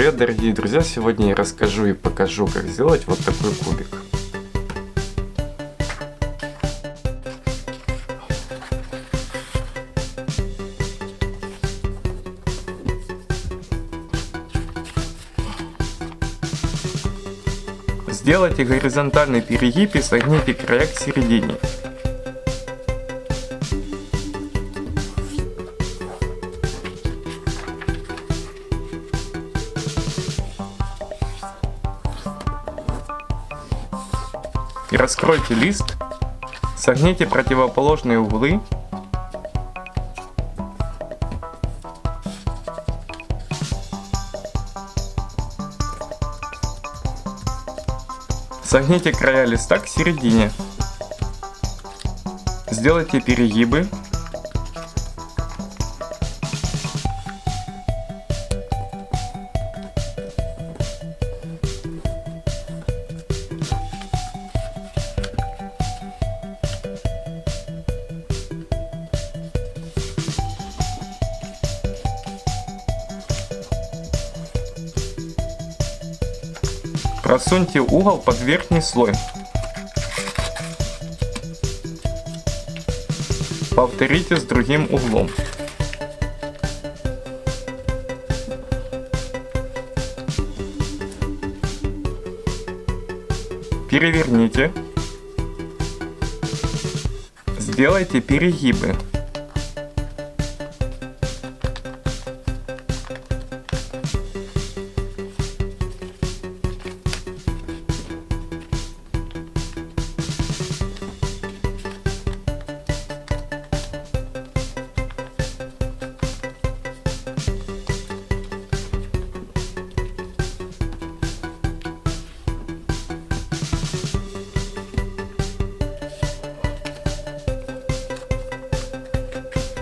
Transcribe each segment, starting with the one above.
Привет, дорогие друзья! Сегодня я расскажу и покажу, как сделать вот такой кубик. Сделайте горизонтальный перегиб и согните края к середине. И раскройте лист, согните противоположные углы . Согните края листа к середине. Сделайте перегибы. Просуньте угол под верхний слой. Повторите с другим углом. Переверните. Сделайте перегибы.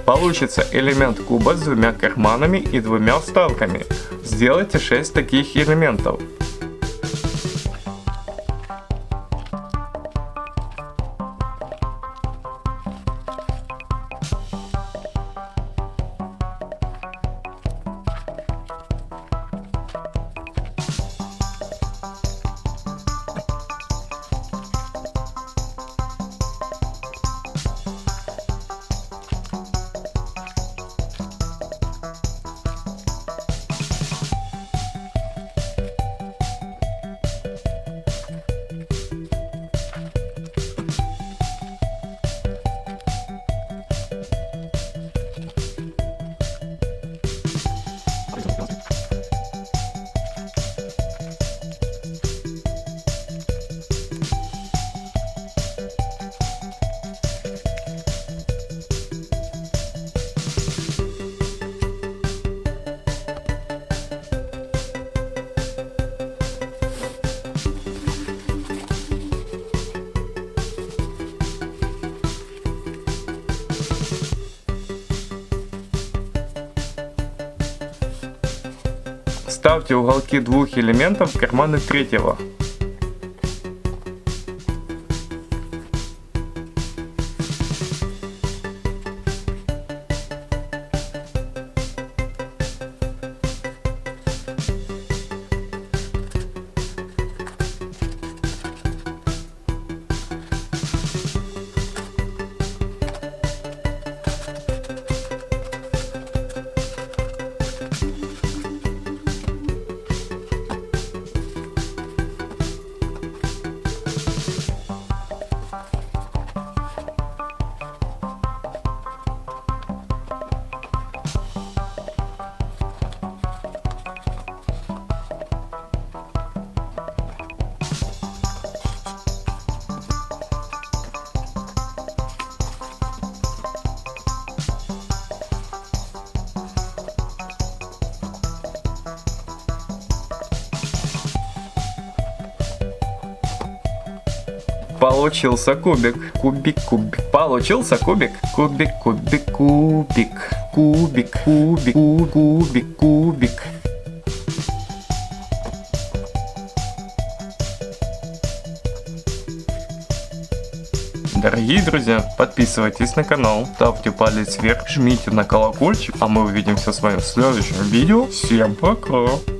Получится элемент куба с двумя карманами и двумя вставками. Сделайте 6 таких элементов. Вставьте уголки двух элементов в карманы третьего. Получился кубик. Кубик, кубик. Получился кубик. Кубик, кубик, кубик. Кубик, кубик, кубик, кубик. Дорогие друзья, подписывайтесь на канал, ставьте палец вверх, жмите на колокольчик, а мы увидимся с вами в следующем видео. Всем пока!